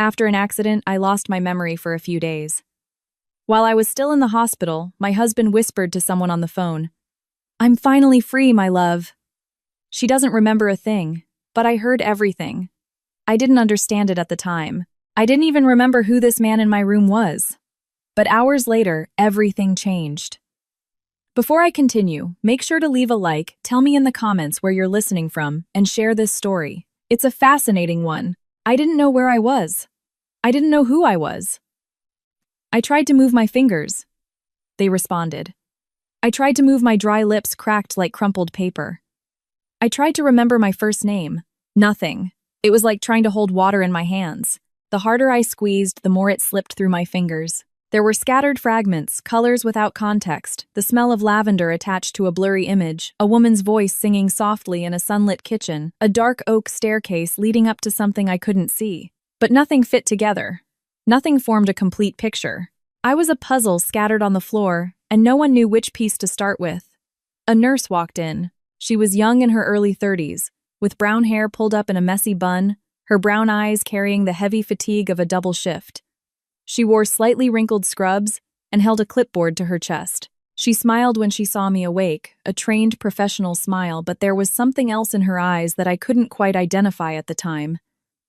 After an accident, I lost my memory for a few days. While I was still in the hospital, my husband whispered to someone on the phone, "I'm finally free, my love." She doesn't remember a thing, but I heard everything. I didn't understand it at the time. I didn't even remember who this man in my room was. But hours later, everything changed. Before I continue, make sure to leave a like, tell me in the comments where you're listening from, and share this story. It's a fascinating one. I didn't know where I was. I didn't know who I was. I tried to move my fingers. They responded. I tried to move my dry lips cracked like crumpled paper. I tried to remember my first name. Nothing. It was like trying to hold water in my hands. The harder I squeezed, the more it slipped through my fingers. There were scattered fragments, colors without context, the smell of lavender attached to a blurry image, a woman's voice singing softly in a sunlit kitchen, a dark oak staircase leading up to something I couldn't see. But nothing fit together. Nothing formed a complete picture. I was a puzzle scattered on the floor, and no one knew which piece to start with. A nurse walked in. She was young in her early 30s, with brown hair pulled up in a messy bun, her brown eyes carrying the heavy fatigue of a double shift. She wore slightly wrinkled scrubs and held a clipboard to her chest. She smiled when she saw me awake, a trained professional smile, but there was something else in her eyes that I couldn't quite identify at the time.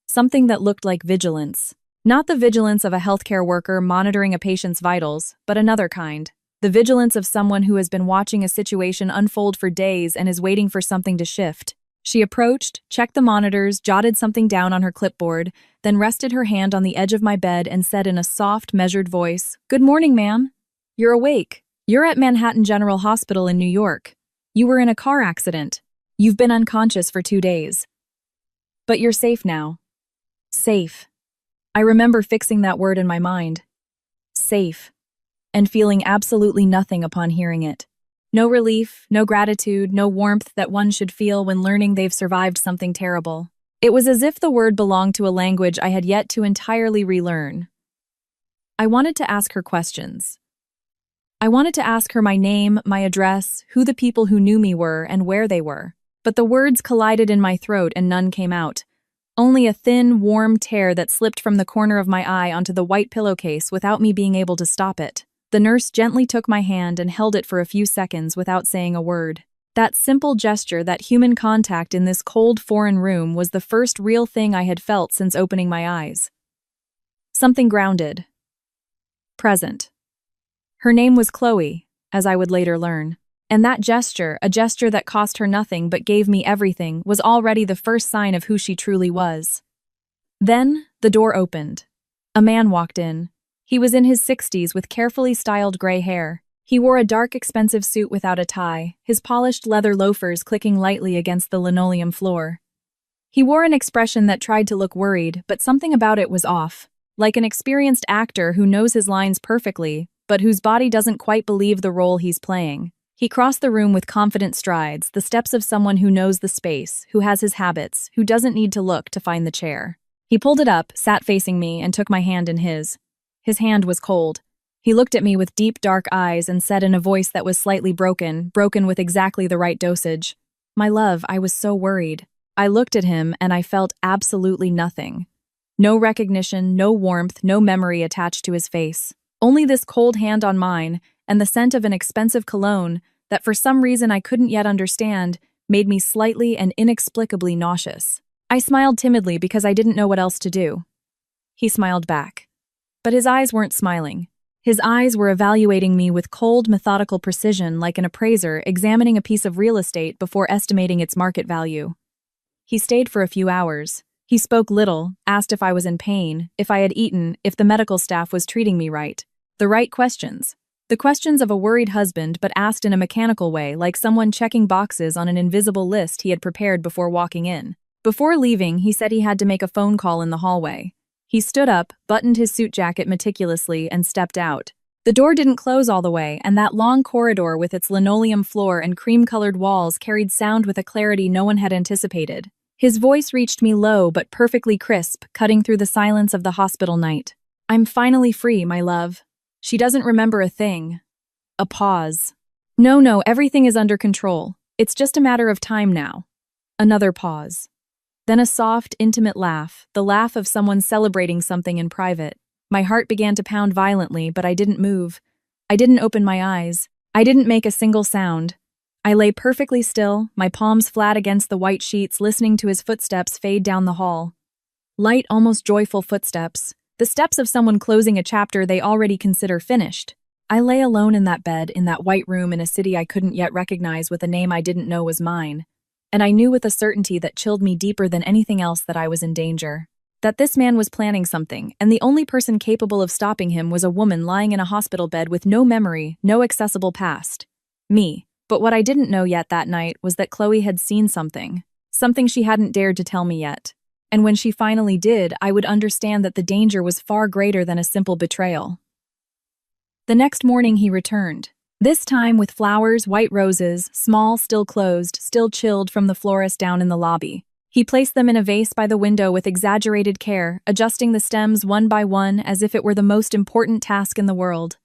Something that looked like vigilance. Not the vigilance of a healthcare worker monitoring a patient's vitals, but another kind. The vigilance of someone who has been watching a situation unfold for days and is waiting for something to shift. She approached, checked the monitors, jotted something down on her clipboard, then rested her hand on the edge of my bed and said in a soft, measured voice, "Good morning, ma'am. You're awake. You're at Manhattan General Hospital in New York. You were in a car accident. You've been unconscious for 2 days. But you're safe now." Safe. I remember fixing that word in my mind. Safe. And feeling absolutely nothing upon hearing it. No relief, no gratitude, no warmth that one should feel when learning they've survived something terrible. It was as if the word belonged to a language I had yet to entirely relearn. I wanted to ask her questions. I wanted to ask her my name, my address, who the people who knew me were, and where they were. But the words collided in my throat and none came out. Only a thin, warm tear that slipped from the corner of my eye onto the white pillowcase without me being able to stop it. The nurse gently took my hand and held it for a few seconds without saying a word. That simple gesture, that human contact in this cold, foreign room was the first real thing I had felt since opening my eyes. Something grounded. Present. Her name was Chloe, as I would later learn. And that gesture, a gesture that cost her nothing but gave me everything, was already the first sign of who she truly was. Then, the door opened. A man walked in. He was in his 60s with carefully styled gray hair. He wore a dark, expensive suit without a tie, his polished leather loafers clicking lightly against the linoleum floor. He wore an expression that tried to look worried, but something about it was off, like an experienced actor who knows his lines perfectly, but whose body doesn't quite believe the role he's playing. He crossed the room with confident strides, the steps of someone who knows the space, who has his habits, who doesn't need to look to find the chair. He pulled it up, sat facing me, and took my hand in his. His hand was cold. He looked at me with deep, dark eyes and said in a voice that was slightly broken with exactly the right dosage, "My love, I was so worried." I looked at him and I felt absolutely nothing. No recognition, no warmth, no memory attached to his face. Only this cold hand on mine and the scent of an expensive cologne that for some reason I couldn't yet understand made me slightly and inexplicably nauseous. I smiled timidly because I didn't know what else to do. He smiled back. But his eyes weren't smiling. His eyes were evaluating me with cold, methodical precision like an appraiser examining a piece of real estate before estimating its market value. He stayed for a few hours. He spoke little, asked if I was in pain, if I had eaten, if the medical staff was treating me right. The right questions. The questions of a worried husband, but asked in a mechanical way, like someone checking boxes on an invisible list he had prepared before walking in. Before leaving, he said he had to make a phone call in the hallway. He stood up, buttoned his suit jacket meticulously, and stepped out. The door didn't close all the way, and that long corridor with its linoleum floor and cream-colored walls carried sound with a clarity no one had anticipated. His voice reached me low but perfectly crisp, cutting through the silence of the hospital night. "I'm finally free, my love." She doesn't remember a thing. A pause. No, everything is under control. It's just a matter of time now. Another pause. Then a soft, intimate laugh, the laugh of someone celebrating something in private. My heart began to pound violently, but I didn't move. I didn't open my eyes. I didn't make a single sound. I lay perfectly still, my palms flat against the white sheets, listening to his footsteps fade down the hall. Light, almost joyful footsteps. The steps of someone closing a chapter they already consider finished. I lay alone in that bed, in that white room in a city I couldn't yet recognize with a name I didn't know was mine. And I knew with a certainty that chilled me deeper than anything else that I was in danger. That this man was planning something, and the only person capable of stopping him was a woman lying in a hospital bed with no memory, no accessible past. Me. But what I didn't know yet that night was that Chloe had seen something. Something she hadn't dared to tell me yet. And when she finally did, I would understand that the danger was far greater than a simple betrayal. The next morning he returned. This time with flowers, white roses, small, still closed, still chilled from the florist down in the lobby. He placed them in a vase by the window with exaggerated care, adjusting the stems one by one as if it were the most important task in the world.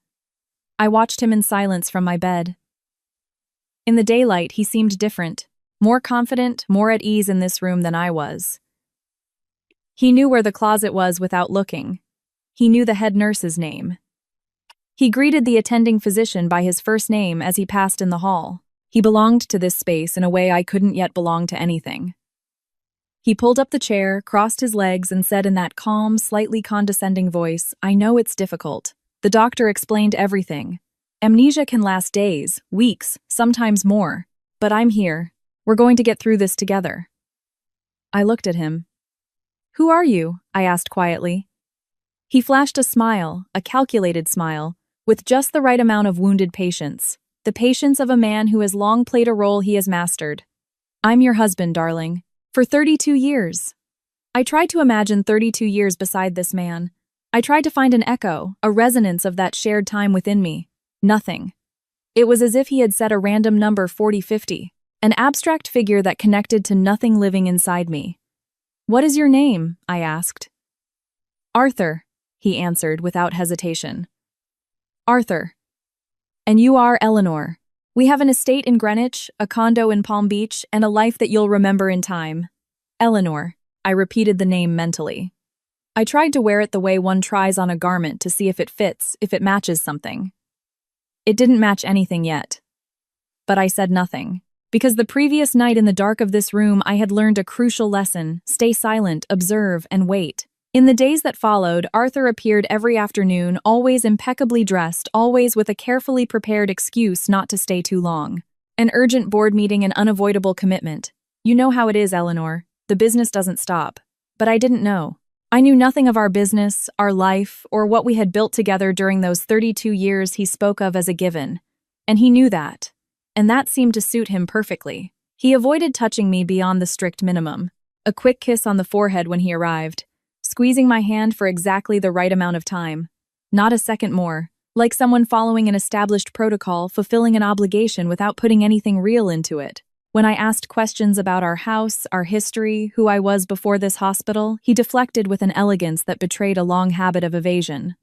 I watched him in silence from my bed. In the daylight, he seemed different, more confident, more at ease in this room than I was. He knew where the closet was without looking. He knew the head nurse's name. He greeted the attending physician by his first name as he passed in the hall. He belonged to this space in a way I couldn't yet belong to anything. He pulled up the chair, crossed his legs, and said in that calm, slightly condescending voice, "I know it's difficult." The doctor explained everything. Amnesia can last days, weeks, sometimes more. But I'm here. We're going to get through this together. I looked at him. "Who are you?" I asked quietly. He flashed a smile, a calculated smile, with just the right amount of wounded patience. The patience of a man who has long played a role he has mastered. "I'm your husband, darling. For 32 years. I tried to imagine 32 years beside this man. I tried to find an echo, a resonance of that shared time within me. Nothing. It was as if he had set a random number 4050, an abstract figure that connected to nothing living inside me. "What is your name?" I asked. "Arthur," he answered without hesitation. "Arthur. And you are Eleanor. We have an estate in Greenwich, a condo in Palm Beach, and a life that you'll remember in time. Eleanor." I repeated the name mentally. I tried to wear it the way one tries on a garment to see if it fits, if it matches something. It didn't match anything yet. But I said nothing. Because the previous night in the dark of this room I had learned a crucial lesson: stay silent, observe, and wait. In the days that followed, Arthur appeared every afternoon, always impeccably dressed, always with a carefully prepared excuse not to stay too long. An urgent board meeting, an unavoidable commitment. You know how it is, Eleanor. The business doesn't stop. But I didn't know. I knew nothing of our business, our life, or what we had built together during those 32 years he spoke of as a given. And he knew that. And that seemed to suit him perfectly. He avoided touching me beyond the strict minimum. A quick kiss on the forehead when he arrived. Squeezing my hand for exactly the right amount of time. Not a second more. Like someone following an established protocol, fulfilling an obligation without putting anything real into it. When I asked questions about our house, our history, who I was before this hospital, he deflected with an elegance that betrayed a long habit of evasion.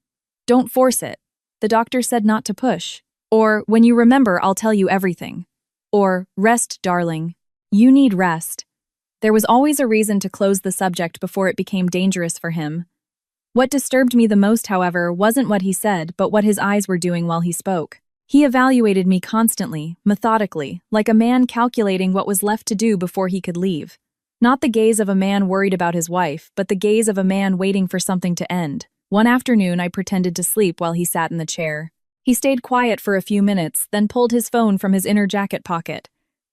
"Don't force it. The doctor said not to push." Or, "When you remember, I'll tell you everything." Or, "Rest, darling. You need rest." There was always a reason to close the subject before it became dangerous for him. What disturbed me the most, however, wasn't what he said, but what his eyes were doing while he spoke. He evaluated me constantly, methodically, like a man calculating what was left to do before he could leave. Not the gaze of a man worried about his wife, but the gaze of a man waiting for something to end. One afternoon, I pretended to sleep while he sat in the chair. He stayed quiet for a few minutes, then pulled his phone from his inner jacket pocket.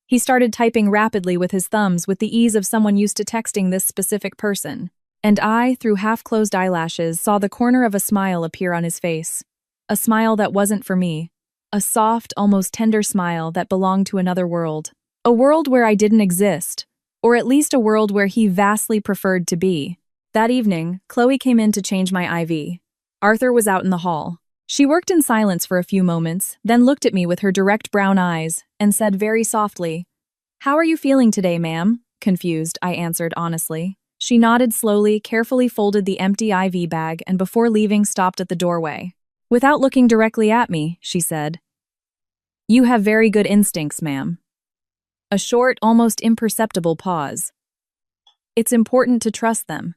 He started typing rapidly with his thumbs with the ease of someone used to texting this specific person. And I, through half-closed eyelashes, saw the corner of a smile appear on his face. A smile that wasn't for me. A soft, almost tender smile that belonged to another world. A world where I didn't exist, or at least a world where he vastly preferred to be. That evening, Chloe came in to change my IV. Arthur was out in the hall. She worked in silence for a few moments, then looked at me with her direct brown eyes, and said very softly, "How are you feeling today, ma'am?" Confused, I answered honestly. She nodded slowly, carefully folded the empty IV bag, and before leaving stopped at the doorway. Without looking directly at me, she said, "You have very good instincts, ma'am." A short, almost imperceptible pause. It's important to trust them."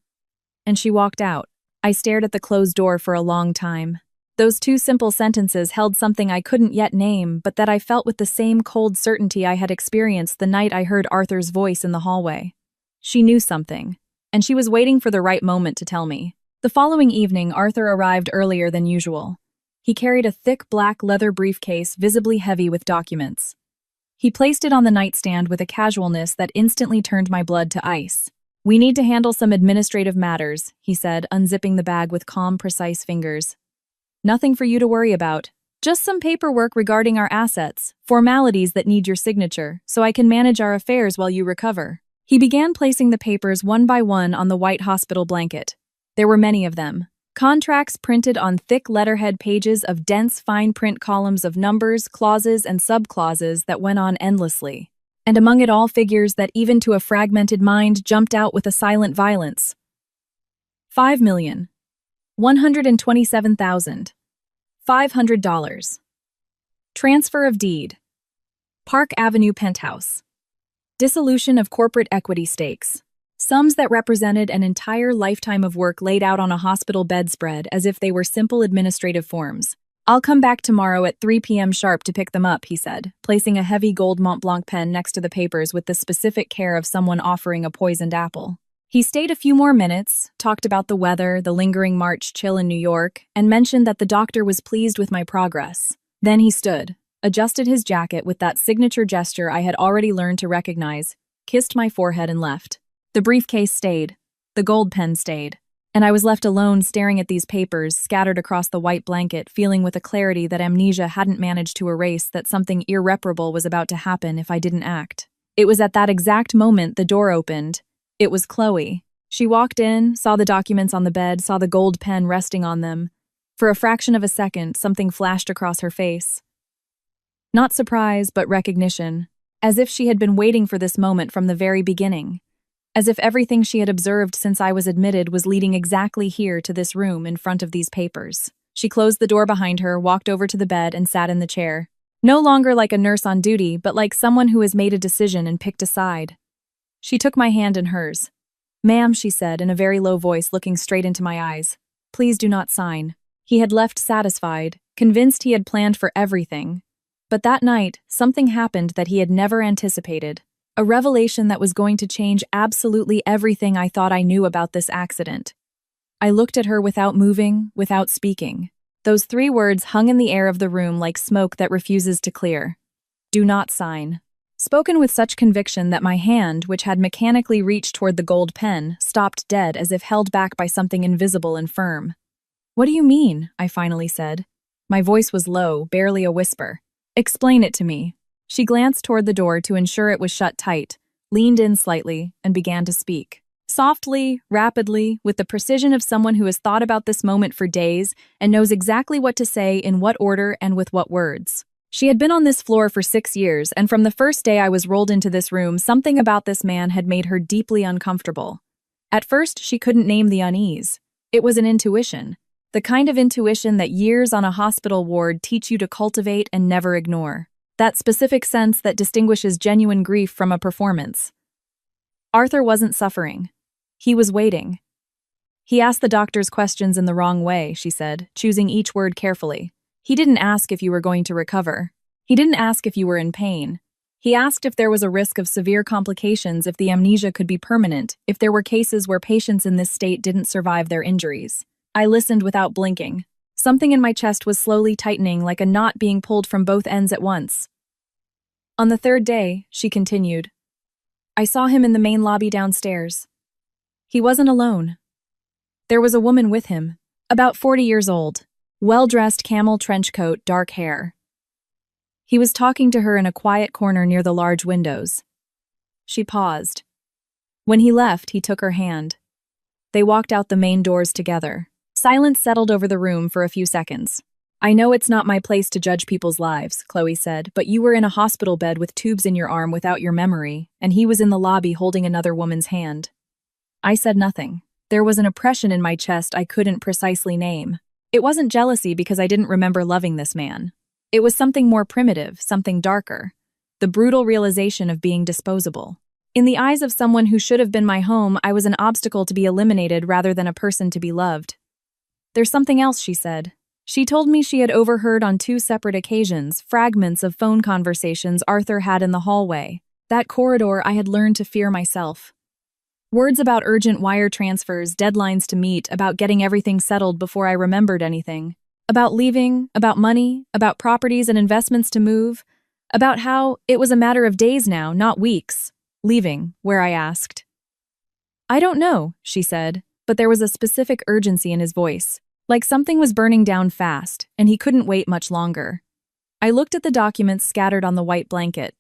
And she walked out. I stared at the closed door for a long time. Those two simple sentences held something I couldn't yet name, but that I felt with the same cold certainty I had experienced the night I heard Arthur's voice in the hallway. She knew something, and she was waiting for the right moment to tell me. The following evening, Arthur arrived earlier than usual. He carried a thick black leather briefcase visibly heavy with documents. He placed it on the nightstand with a casualness that instantly turned my blood to ice. "We need to handle some administrative matters," he said, unzipping the bag with calm, precise fingers. "Nothing for you to worry about. Just some paperwork regarding our assets, formalities that need your signature, so I can manage our affairs while you recover." He began placing the papers one by one on the white hospital blanket. There were many of them. Contracts printed on thick letterhead pages of dense fine print columns of numbers, clauses, and subclauses that went on endlessly. And among it all figures that even to a fragmented mind jumped out with a silent violence. $5,127,500. Transfer of deed. Park Avenue penthouse. Dissolution of corporate equity stakes. Sums that represented an entire lifetime of work laid out on a hospital bedspread as if they were simple administrative forms. "I'll come back tomorrow at 3 p.m. sharp to pick them up," he said, placing a heavy gold Montblanc pen next to the papers with the specific care of someone offering a poisoned apple. He stayed a few more minutes, talked about the weather, the lingering March chill in New York, and mentioned that the doctor was pleased with my progress. Then he stood, adjusted his jacket with that signature gesture I had already learned to recognize, kissed my forehead and left. The briefcase stayed. The gold pen stayed. And I was left alone staring at these papers scattered across the white blanket, feeling with a clarity that amnesia hadn't managed to erase that something irreparable was about to happen if I didn't act. It was at that exact moment the door opened. It was Chloe. She walked in, saw the documents on the bed, saw the gold pen resting on them. For a fraction of a second, something flashed across her face. Not surprise, but recognition, as if she had been waiting for this moment from the very beginning. As if everything she had observed since I was admitted was leading exactly here to this room in front of these papers. She closed the door behind her, walked over to the bed, and sat in the chair. No longer like a nurse on duty, but like someone who has made a decision and picked a side. She took my hand in hers. "Ma'am," she said in a very low voice, looking straight into my eyes, "please do not sign." He had left satisfied, convinced he had planned for everything. But that night, something happened that he had never anticipated. A revelation that was going to change absolutely everything I thought I knew about this accident. I looked at her without moving, without speaking. Those 3 words hung in the air of the room like smoke that refuses to clear. "Do not sign." Spoken with such conviction that my hand, which had mechanically reached toward the gold pen, stopped dead as if held back by something invisible and firm. "What do you mean?" I finally said. My voice was low, barely a whisper. "Explain it to me." She glanced toward the door to ensure it was shut tight, leaned in slightly, and began to speak. Softly, rapidly, with the precision of someone who has thought about this moment for days and knows exactly what to say in what order and with what words. She had been on this floor for 6 years, and from the first day I was rolled into this room, something about this man had made her deeply uncomfortable. At first, she couldn't name the unease. It was an intuition. The kind of intuition that years on a hospital ward teach you to cultivate and never ignore. That specific sense that distinguishes genuine grief from a performance. Arthur wasn't suffering. He was waiting. "He asked the doctor's questions in the wrong way," she said, choosing each word carefully. "He didn't ask if you were going to recover. He didn't ask if you were in pain. He asked if there was a risk of severe complications, if the amnesia could be permanent, if there were cases where patients in this state didn't survive their injuries." I listened without blinking. Something in my chest was slowly tightening, like a knot being pulled from both ends at once. "On the 3rd day," she continued, "I saw him in the main lobby downstairs. He wasn't alone. There was a woman with him, about 40 years old, well-dressed camel trench coat, dark hair. He was talking to her in a quiet corner near the large windows." She paused. When he left, he took her hand. They walked out the main doors together. Silence settled over the room for a few seconds. "I know it's not my place to judge people's lives," Chloe said, "but you were in a hospital bed with tubes in your arm without your memory, and he was in the lobby holding another woman's hand." I said nothing. There was an oppression in my chest I couldn't precisely name. It wasn't jealousy because I didn't remember loving this man. It was something more primitive, something darker. The brutal realization of being disposable. In the eyes of someone who should have been my home, I was an obstacle to be eliminated rather than a person to be loved. There's something else, she said. She told me she had overheard on 2 separate occasions fragments of phone conversations Arthur had in the hallway. That corridor, I had learned to fear myself. Words about urgent wire transfers, deadlines to meet, about getting everything settled before I remembered anything. About leaving, about money, about properties and investments to move, about how it was a matter of days now, not weeks. Leaving, where I asked. I don't know, she said, but there was a specific urgency in his voice, like something was burning down fast, and he couldn't wait much longer. I looked at the documents scattered on the white blanket.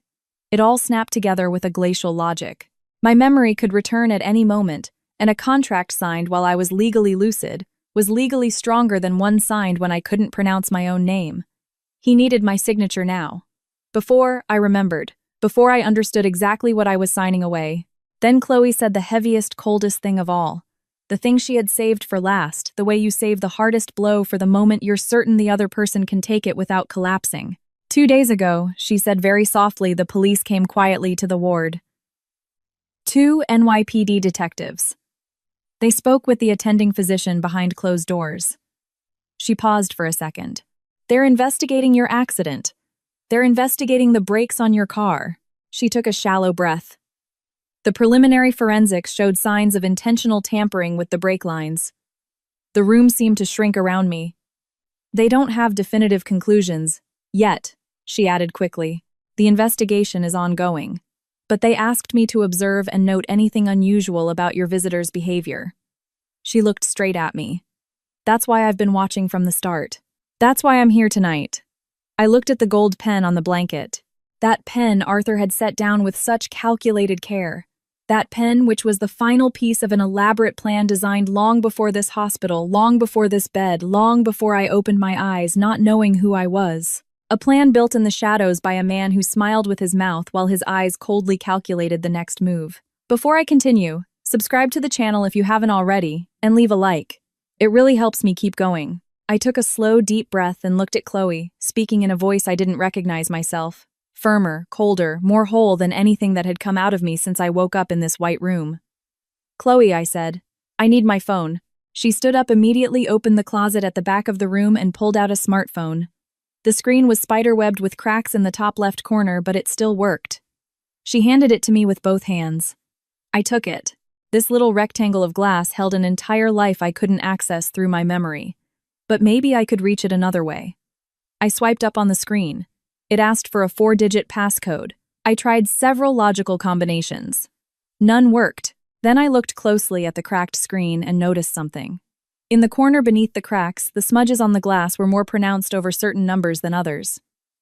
It all snapped together with a glacial logic. My memory could return at any moment, and a contract signed while I was legally lucid was legally stronger than one signed when I couldn't pronounce my own name. He needed my signature now. Before, I remembered. Before I understood exactly what I was signing away. Then Chloe said the heaviest, coldest thing of all. The thing she had saved for last, the way you save the hardest blow for the moment you're certain the other person can take it without collapsing. 2 days ago, she said very softly, the police came quietly to the ward. 2 NYPD detectives. They spoke with the attending physician behind closed doors. She paused for a second. They're investigating your accident. They're investigating the brakes on your car. She took a shallow breath. The preliminary forensics showed signs of intentional tampering with the brake lines. The room seemed to shrink around me. They don't have definitive conclusions, yet, she added quickly. The investigation is ongoing. But they asked me to observe and note anything unusual about your visitor's behavior. She looked straight at me. That's why I've been watching from the start. That's why I'm here tonight. I looked at the gold pen on the blanket. That pen Arthur had set down with such calculated care. That pen which was the final piece of an elaborate plan designed long before this hospital, long before this bed, long before I opened my eyes, not knowing who I was. A plan built in the shadows by a man who smiled with his mouth while his eyes coldly calculated the next move. Before I continue, subscribe to the channel if you haven't already, and leave a like. It really helps me keep going. I took a slow, deep breath and looked at Chloe, speaking in a voice I didn't recognize myself. Firmer, colder, more whole than anything that had come out of me since I woke up in this white room. Chloe, I said, I need my phone. She stood up immediately, opened the closet at the back of the room and pulled out a smartphone. The screen was spiderwebbed with cracks in the top left corner, but it still worked. She handed it to me with both hands. I took it. This little rectangle of glass held an entire life I couldn't access through my memory. But maybe I could reach it another way. I swiped up on the screen. It asked for a 4-digit passcode. I tried several logical combinations. None worked. Then I looked closely at the cracked screen and noticed something. In the corner beneath the cracks, the smudges on the glass were more pronounced over certain numbers than others.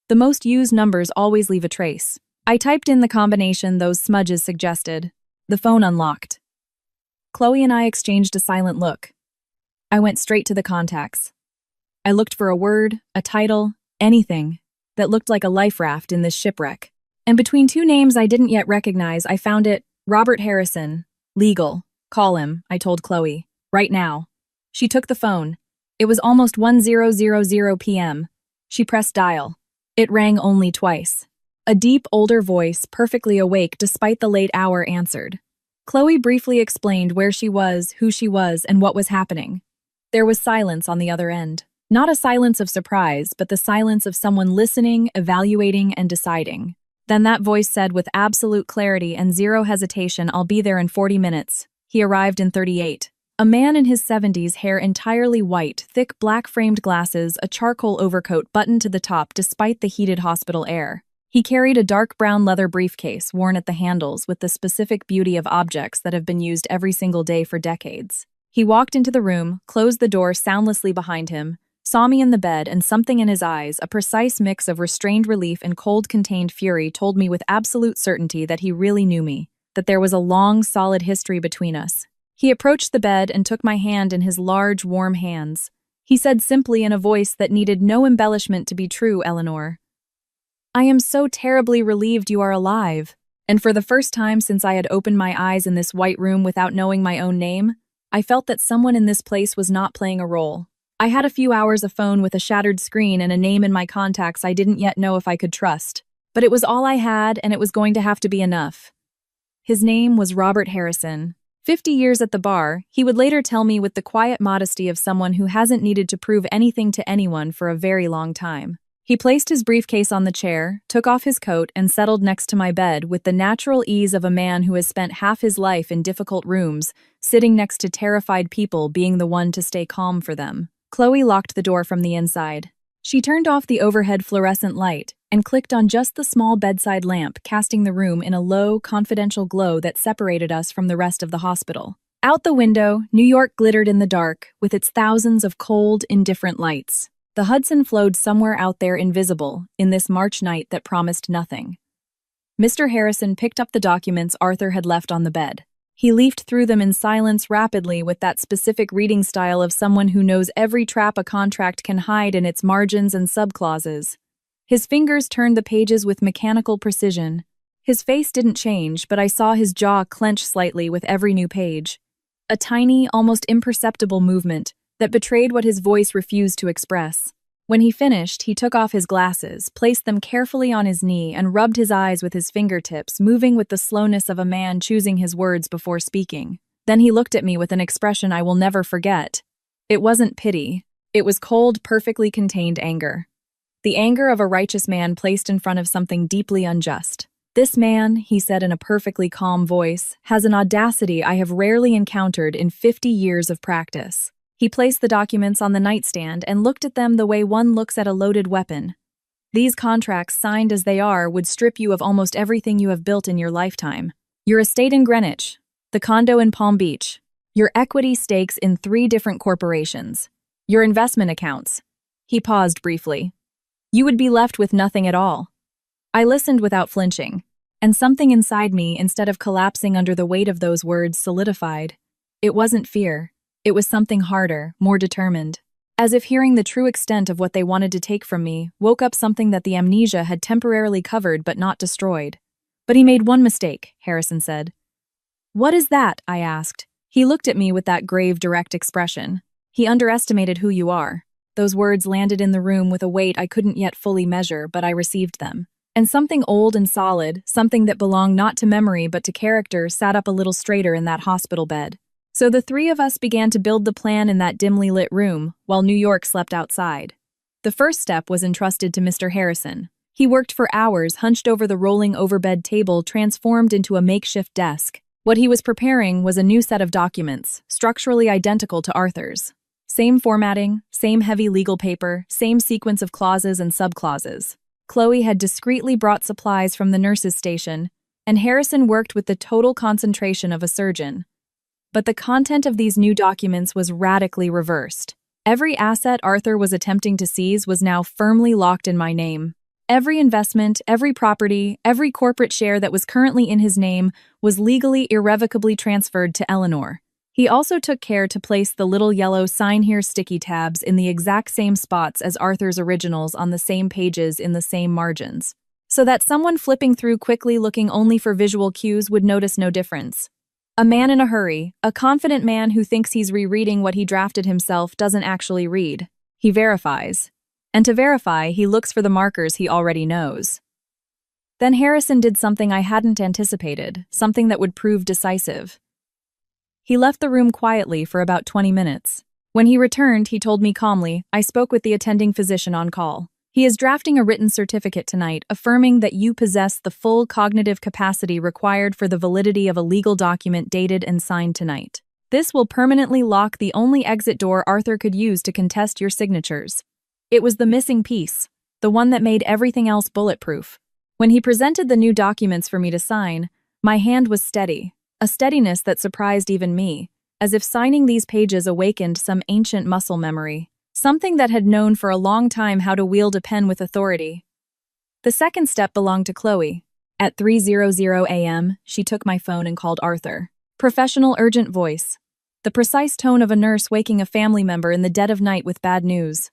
The most used numbers always leave a trace. I typed in the combination those smudges suggested. The phone unlocked. Chloe and I exchanged a silent look. I went straight to the contacts. I looked for a word, a title, anything that looked like a life raft in this shipwreck. And between 2 names I didn't yet recognize, I found it, Robert Harrison. Legal. Call him, I told Chloe. Right now. She took the phone. It was almost 10:00 p.m. She pressed dial. It rang only twice. A deep, older voice, perfectly awake despite the late hour, answered. Chloe briefly explained where she was, who she was, and what was happening. There was silence on the other end. Not a silence of surprise, but the silence of someone listening, evaluating, and deciding. Then that voice said with absolute clarity and zero hesitation, I'll be there in 40 minutes. He arrived in 38. A man in his 70s, hair entirely white, thick black-framed glasses, a charcoal overcoat buttoned to the top despite the heated hospital air. He carried a dark brown leather briefcase worn at the handles with the specific beauty of objects that have been used every single day for decades. He walked into the room, closed the door soundlessly behind him, saw me in the bed, and something in his eyes, a precise mix of restrained relief and cold contained fury, told me with absolute certainty that he really knew me, that there was a long, solid history between us. He approached the bed and took my hand in his large, warm hands. He said simply in a voice that needed no embellishment to be true, Eleanor, I am so terribly relieved you are alive. And for the first time since I had opened my eyes in this white room without knowing my own name, I felt that someone in this place was not playing a role. I had a few hours of phone with a shattered screen and a name in my contacts I didn't yet know if I could trust. But it was all I had, and it was going to have to be enough. His name was Robert Harrison. 50 years at the bar, he would later tell me with the quiet modesty of someone who hasn't needed to prove anything to anyone for a very long time. He placed his briefcase on the chair, took off his coat, and settled next to my bed with the natural ease of a man who has spent half his life in difficult rooms, sitting next to terrified people, being the one to stay calm for them. Chloe locked the door from the inside. She turned off the overhead fluorescent light and clicked on just the small bedside lamp, casting the room in a low, confidential glow that separated us from the rest of the hospital. Out the window, New York glittered in the dark, with its thousands of cold, indifferent lights. The Hudson flowed somewhere out there invisible, in this March night that promised nothing. Mr. Harrison picked up the documents Arthur had left on the bed. He leafed through them in silence rapidly with that specific reading style of someone who knows every trap a contract can hide in its margins and subclauses. His fingers turned the pages with mechanical precision. His face didn't change, but I saw his jaw clench slightly with every new page. A tiny, almost imperceptible movement that betrayed what his voice refused to express. When he finished, he took off his glasses, placed them carefully on his knee, and rubbed his eyes with his fingertips, moving with the slowness of a man choosing his words before speaking. Then he looked at me with an expression I will never forget. It wasn't pity. It was cold, perfectly contained anger. The anger of a righteous man placed in front of something deeply unjust. "This man," he said in a perfectly calm voice, "has an audacity I have rarely encountered in 50 years of practice." He placed the documents on the nightstand and looked at them the way one looks at a loaded weapon. "These contracts, signed as they are, would strip you of almost everything you have built in your lifetime. Your estate in Greenwich, the condo in Palm Beach, your equity stakes in 3 different corporations, your investment accounts." He paused briefly. "You would be left with nothing at all." I listened without flinching, and something inside me, instead of collapsing under the weight of those words, solidified. It wasn't fear. It was something harder, more determined. As if hearing the true extent of what they wanted to take from me woke up something that the amnesia had temporarily covered but not destroyed. "But he made one mistake," Harrison said. "What is that?" I asked. He looked at me with that grave, direct expression. "He underestimated who you are." Those words landed in the room with a weight I couldn't yet fully measure, but I received them. And something old and solid, something that belonged not to memory but to character, sat up a little straighter in that hospital bed. So the 3 of us began to build the plan in that dimly lit room, while New York slept outside. The first step was entrusted to Mr. Harrison. He worked for hours, hunched over the rolling overbed table transformed into a makeshift desk. What he was preparing was a new set of documents, structurally identical to Arthur's. Same formatting, same heavy legal paper, same sequence of clauses and subclauses. Chloe had discreetly brought supplies from the nurse's station, and Harrison worked with the total concentration of a surgeon. But the content of these new documents was radically reversed. Every asset Arthur was attempting to seize was now firmly locked in my name. Every investment, every property, every corporate share that was currently in his name was legally irrevocably transferred to Eleanor. He also took care to place the little yellow "Sign Here" sticky tabs in the exact same spots as Arthur's originals on the same pages in the same margins, so that someone flipping through quickly looking only for visual cues would notice no difference. A man in a hurry, a confident man who thinks he's rereading what he drafted himself, doesn't actually read. He verifies. And to verify, he looks for the markers he already knows. Then Harrison did something I hadn't anticipated, something that would prove decisive. He left the room quietly for about 20 minutes. When he returned, he told me calmly, "I spoke with the attending physician on call. He is drafting a written certificate tonight affirming that you possess the full cognitive capacity required for the validity of a legal document dated and signed tonight. This will permanently lock the only exit door Arthur could use to contest your signatures." It was the missing piece, the one that made everything else bulletproof. When he presented the new documents for me to sign, my hand was steady, a steadiness that surprised even me, as if signing these pages awakened some ancient muscle memory. Something that had known for a long time how to wield a pen with authority. The second step belonged to Chloe. At 3:00 a.m., she took my phone and called Arthur. Professional, urgent voice. The precise tone of a nurse waking a family member in the dead of night with bad news.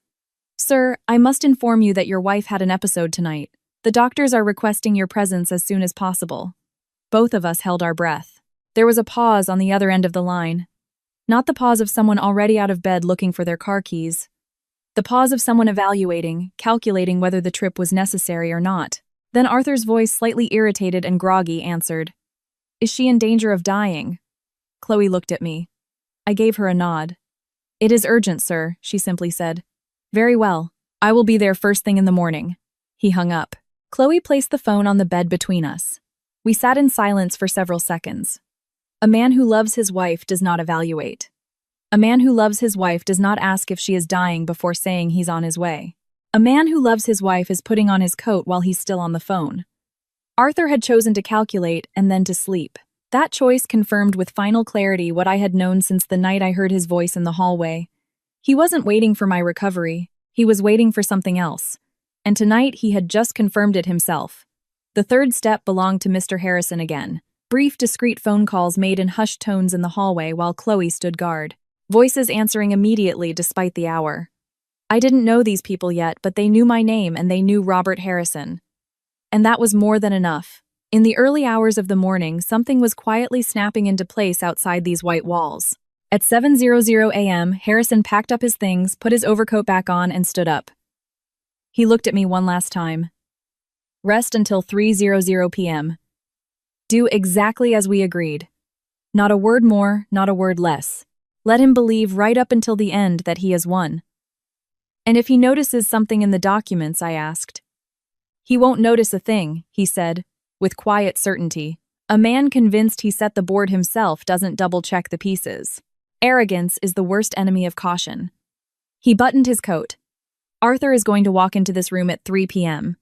"Sir, I must inform you that your wife had an episode tonight. The doctors are requesting your presence as soon as possible." Both of us held our breath. There was a pause on the other end of the line. Not the pause of someone already out of bed looking for their car keys. The pause of someone evaluating, calculating whether the trip was necessary or not. Then Arthur's voice, slightly irritated and groggy, answered, Is she in danger of dying? Chloe looked at me. I gave her a nod. It is urgent, sir, she simply said. Very well. I will be there first thing in the morning. He hung up. Chloe placed the phone on the bed between us. We sat in silence for several seconds. A man who loves his wife does not evaluate. A man who loves his wife does not ask if she is dying before saying he's on his way. A man who loves his wife is putting on his coat while he's still on the phone. Arthur had chosen to calculate and then to sleep. That choice confirmed with final clarity what I had known since the night I heard his voice in the hallway. He wasn't waiting for my recovery, he was waiting for something else. And tonight he had just confirmed it himself. The third step belonged to Mr. Harrison again. Brief, discreet phone calls made in hushed tones in the hallway while Chloe stood guard. Voices answering immediately despite the hour. I didn't know these people yet, but they knew my name and they knew Robert Harrison. And that was more than enough. In the early hours of the morning, something was quietly snapping into place outside these white walls. At 7:00 a.m., Harrison packed up his things, put his overcoat back on, and stood up. He looked at me one last time. Rest until 3:00 p.m. Do exactly as we agreed. Not a word more, not a word less. Let him believe right up until the end that he has won. And if he notices something in the documents, I asked. He won't notice a thing, he said, with quiet certainty. A man convinced he set the board himself doesn't double-check the pieces. Arrogance is the worst enemy of caution. He buttoned his coat. Arthur is going to walk into this room at 3 p.m.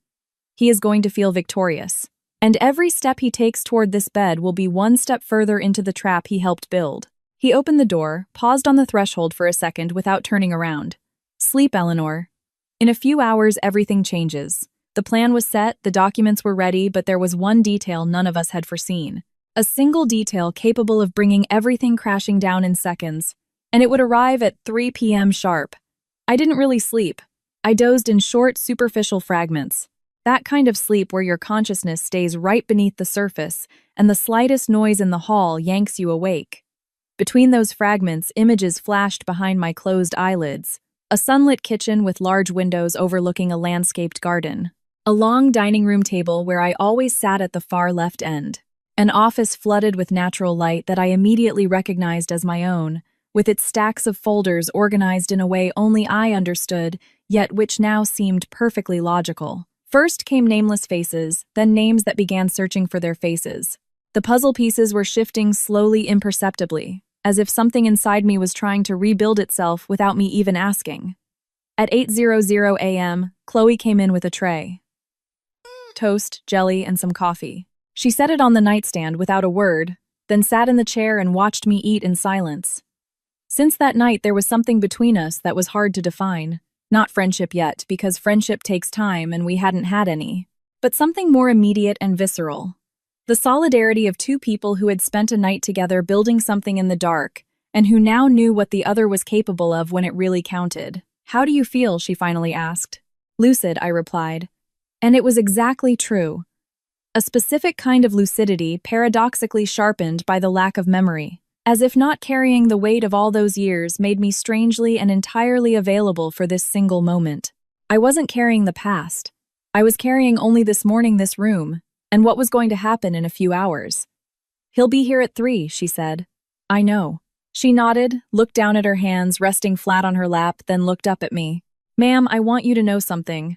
He is going to feel victorious. And every step he takes toward this bed will be one step further into the trap he helped build. He opened the door, paused on the threshold for a second without turning around. Sleep, Eleanor. In a few hours, everything changes. The plan was set, the documents were ready, but there was one detail none of us had foreseen. A single detail capable of bringing everything crashing down in seconds. And it would arrive at 3 p.m. sharp. I didn't really sleep. I dozed in short, superficial fragments. That kind of sleep where your consciousness stays right beneath the surface, and the slightest noise in the hall yanks you awake. Between those fragments, images flashed behind my closed eyelids. A sunlit kitchen with large windows overlooking a landscaped garden. A long dining room table where I always sat at the far left end. An office flooded with natural light that I immediately recognized as my own, with its stacks of folders organized in a way only I understood, yet which now seemed perfectly logical. First came nameless faces, then names that began searching for their faces. The puzzle pieces were shifting slowly, imperceptibly, as if something inside me was trying to rebuild itself without me even asking. At 8:00 a.m., Chloe came in with a tray. Toast, jelly, and some coffee. She set it on the nightstand without a word, then sat in the chair and watched me eat in silence. Since that night, there was something between us that was hard to define. Not friendship yet, because friendship takes time and we hadn't had any. But something more immediate and visceral. The solidarity of two people who had spent a night together building something in the dark, and who now knew what the other was capable of when it really counted. How do you feel? She finally asked. Lucid, I replied. And it was exactly true. A specific kind of lucidity paradoxically sharpened by the lack of memory. As if not carrying the weight of all those years made me strangely and entirely available for this single moment. I wasn't carrying the past. I was carrying only this morning, this room, and what was going to happen in a few hours. He'll be here at 3, she said. I know. She nodded, looked down at her hands resting flat on her lap, then looked up at me. Ma'am, I want you to know something.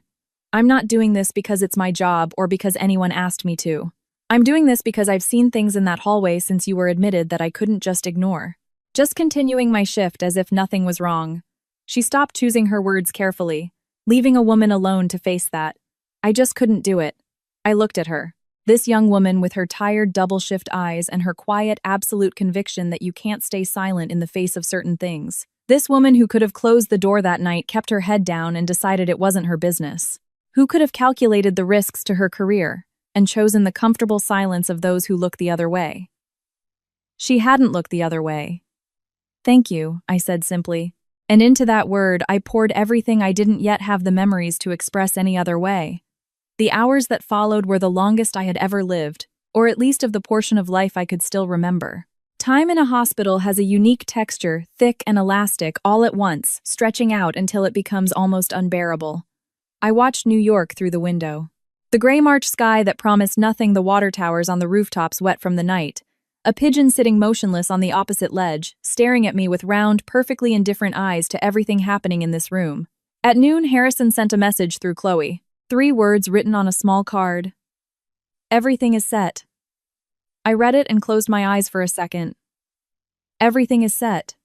I'm not doing this because it's my job or because anyone asked me to. I'm doing this because I've seen things in that hallway since you were admitted that I couldn't just ignore. Just continuing my shift as if nothing was wrong. She stopped choosing her words carefully, leaving a woman alone to face that. I just couldn't do it. I looked at her. This young woman with her tired double-shift eyes and her quiet, absolute conviction that you can't stay silent in the face of certain things. This woman who could have closed the door that night kept her head down and decided it wasn't her business. Who could have calculated the risks to her career and chosen the comfortable silence of those who look the other way? She hadn't looked the other way. Thank you, I said simply. And into that word, I poured everything I didn't yet have the memories to express any other way. The hours that followed were the longest I had ever lived, or at least of the portion of life I could still remember. Time in a hospital has a unique texture, thick and elastic all at once, stretching out until it becomes almost unbearable. I watched New York through the window. The gray March sky that promised nothing, the water towers on the rooftops wet from the night, A pigeon sitting motionless on the opposite ledge, staring at me with round, perfectly indifferent eyes to everything happening in this room. At noon, Harrison sent a message through Chloe. 3 words written on a small card. Everything is set. I read it and closed my eyes for a second. Everything is set.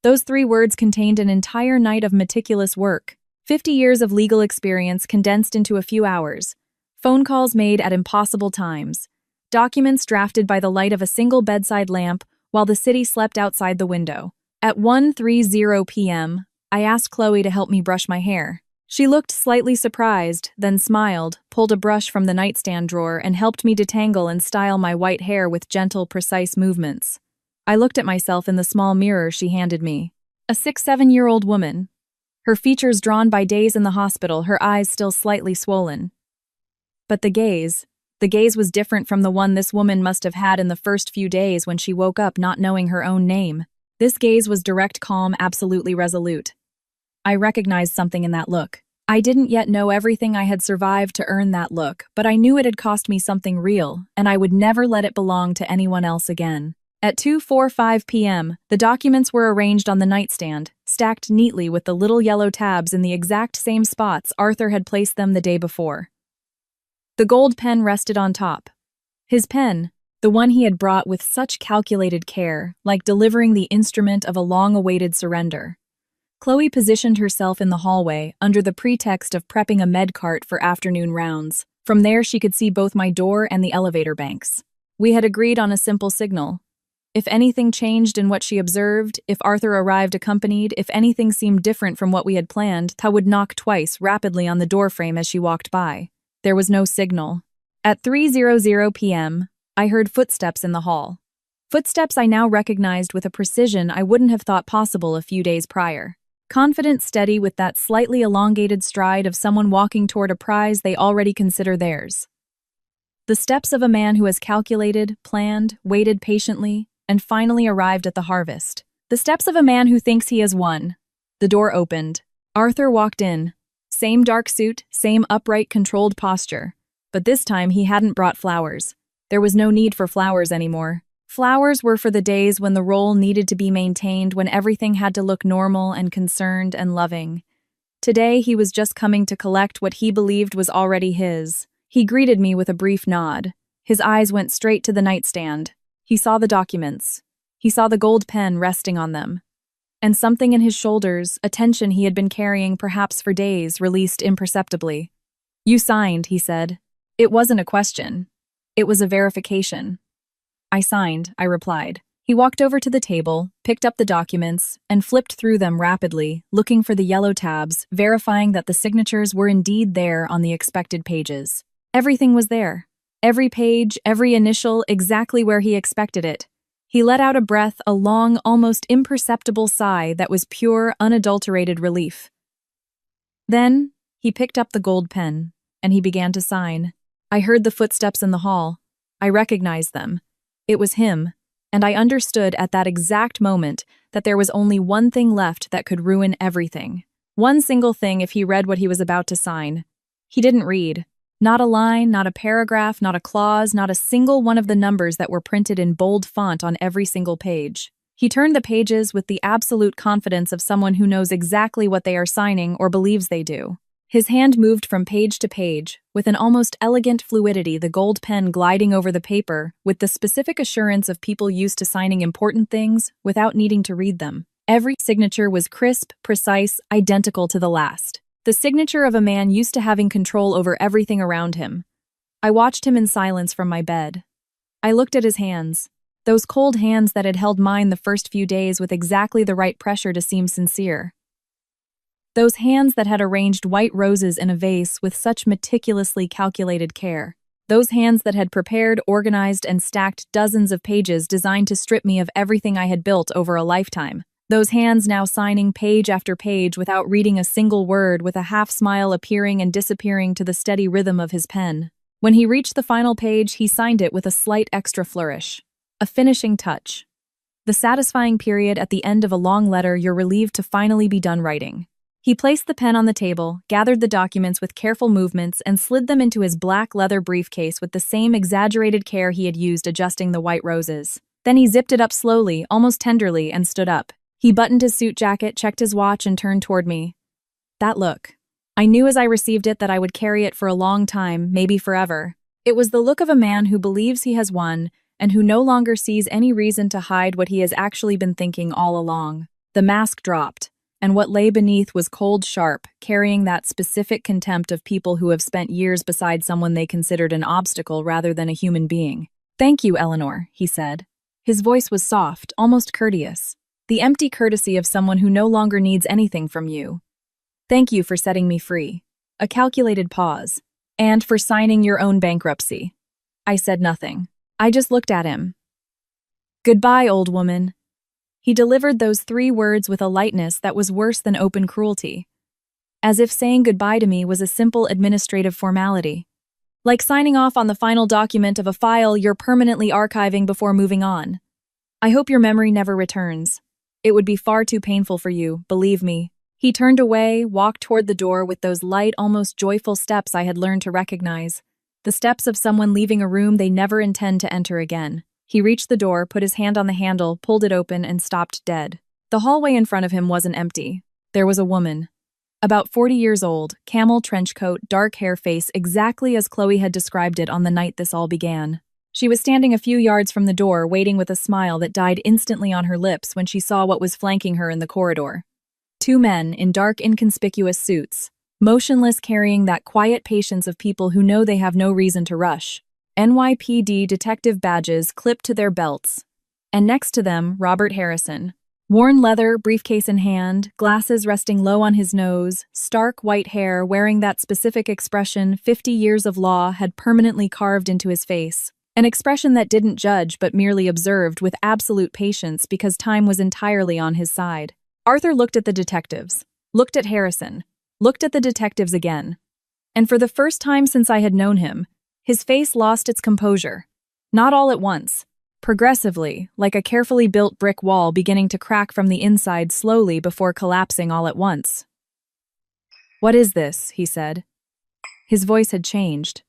Those 3 words contained an entire night of meticulous work. 50 years of legal experience condensed into a few hours. Phone calls made at impossible times. Documents drafted by the light of a single bedside lamp while the city slept outside the window. At 1:30 p.m., I asked Chloe to help me brush my hair. She looked slightly surprised, then smiled, pulled a brush from the nightstand drawer, and helped me detangle and style my white hair with gentle, precise movements. I looked at myself in the small mirror she handed me. A 6-7-year-old woman. Her features drawn by days in the hospital, her eyes still slightly swollen. But the gaze was different from the one this woman must have had in the first few days when she woke up not knowing her own name. This gaze was direct, calm, absolutely resolute. I recognized something in that look. I didn't yet know everything I had survived to earn that look, but I knew it had cost me something real, and I would never let it belong to anyone else again. At 2:45 p.m., the documents were arranged on the nightstand, stacked neatly with the little yellow tabs in the exact same spots Arthur had placed them the day before. The gold pen rested on top. His pen, the one he had brought with such calculated care, like delivering the instrument of a long-awaited surrender. Chloe positioned herself in the hallway under the pretext of prepping a med cart for afternoon rounds. From there she could see both my door and the elevator banks. We had agreed on a simple signal. If anything changed in what she observed, if Arthur arrived accompanied, if anything seemed different from what we had planned, Ta would knock twice rapidly on the doorframe as she walked by. There was no signal. At 3:00 p.m., I heard footsteps in the hall. Footsteps I now recognized with a precision I wouldn't have thought possible a few days prior. Confident, steady, with that slightly elongated stride of someone walking toward a prize they already consider theirs. The steps of a man who has calculated, planned, waited patiently, and finally arrived at the harvest. The steps of a man who thinks he has won. The door opened. Arthur walked in. Same dark suit, same upright, controlled posture. But this time he hadn't brought flowers. There was no need for flowers anymore. Flowers were for the days when the role needed to be maintained, when everything had to look normal and concerned and loving. Today he was just coming to collect what he believed was already his. He greeted me with a brief nod. His eyes went straight to the nightstand. He saw the documents. He saw the gold pen resting on them. And something in his shoulders, a tension he had been carrying perhaps for days, released imperceptibly. "You signed," he said. It wasn't a question. It was a verification. "I signed," I replied. He walked over to the table, picked up the documents, and flipped through them rapidly, looking for the yellow tabs, verifying that the signatures were indeed there on the expected pages. Everything was there. Every page, every initial, exactly where he expected it. He let out a breath, a long, almost imperceptible sigh that was pure, unadulterated relief. Then, he picked up the gold pen, and he began to sign. I heard the footsteps in the hall. I recognized them. It was him, and I understood at that exact moment that there was only one thing left that could ruin everything. One single thing if he read what he was about to sign. He didn't read. Not a line, not a paragraph, not a clause, not a single one of the numbers that were printed in bold font on every single page. He turned the pages with the absolute confidence of someone who knows exactly what they are signing or believes they do. His hand moved from page to page, with an almost elegant fluidity, the gold pen gliding over the paper, with the specific assurance of people used to signing important things without needing to read them. Every signature was crisp, precise, identical to the last. The signature of a man used to having control over everything around him. I watched him in silence from my bed. I looked at his hands, those cold hands that had held mine the first few days with exactly the right pressure to seem sincere. Those hands that had arranged white roses in a vase with such meticulously calculated care. Those hands that had prepared, organized, and stacked dozens of pages designed to strip me of everything I had built over a lifetime. Those hands now signing page after page without reading a single word, with a half-smile appearing and disappearing to the steady rhythm of his pen. When he reached the final page, he signed it with a slight extra flourish. A finishing touch. The satisfying period at the end of a long letter you're relieved to finally be done writing. He placed the pen on the table, gathered the documents with careful movements, and slid them into his black leather briefcase with the same exaggerated care he had used adjusting the white roses. Then he zipped it up slowly, almost tenderly, and stood up. He buttoned his suit jacket, checked his watch, and turned toward me. That look. I knew as I received it that I would carry it for a long time, maybe forever. It was the look of a man who believes he has won, and who no longer sees any reason to hide what he has actually been thinking all along. The mask dropped, and what lay beneath was cold sharp, carrying that specific contempt of people who have spent years beside someone they considered an obstacle rather than a human being. "Thank you, Eleanor," he said. His voice was soft, almost courteous. The empty courtesy of someone who no longer needs anything from you. "Thank you for setting me free." A calculated pause. "And for signing your own bankruptcy." I said nothing. I just looked at him. "Goodbye, old woman." He delivered those 3 words with a lightness that was worse than open cruelty. As if saying goodbye to me was a simple administrative formality. Like signing off on the final document of a file you're permanently archiving before moving on. "I hope your memory never returns. It would be far too painful for you, believe me." He turned away, walked toward the door with those light, almost joyful steps I had learned to recognize. The steps of someone leaving a room they never intend to enter again. He reached the door, put his hand on the handle, pulled it open, and stopped dead. The hallway in front of him wasn't empty. There was a woman. About 40 years old, camel trench coat, dark hair, face exactly as Chloe had described it on the night this all began. She was standing a few yards from the door, waiting with a smile that died instantly on her lips when she saw what was flanking her in the corridor. 2 men in dark, inconspicuous suits, motionless, carrying that quiet patience of people who know they have no reason to rush. NYPD detective badges clipped to their belts. And next to them, Robert Harrison. Worn leather, briefcase in hand, glasses resting low on his nose, stark white hair, wearing that specific expression 50 years of law had permanently carved into his face. An expression that didn't judge but merely observed with absolute patience because time was entirely on his side. Arthur looked at the detectives, looked at Harrison, looked at the detectives again. And for the first time since I had known him, his face lost its composure. Not all at once. Progressively, like a carefully built brick wall beginning to crack from the inside slowly before collapsing all at once. "What is this?" he said. His voice had changed.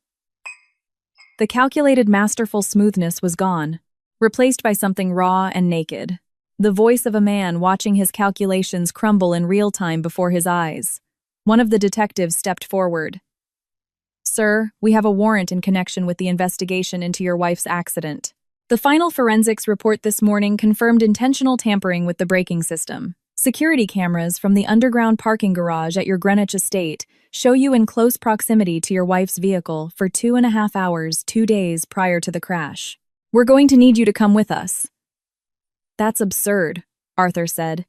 The calculated, masterful smoothness was gone, replaced by something raw and naked. The voice of a man watching his calculations crumble in real time before his eyes. One of the detectives stepped forward. "Sir, we have a warrant in connection with the investigation into your wife's accident. The final forensics report this morning confirmed intentional tampering with the braking system. Security cameras from the underground parking garage at your Greenwich estate show you in close proximity to your wife's vehicle for 2.5 hours, 2 days prior to the crash. We're going to need you to come with us." "That's absurd," Arthur said.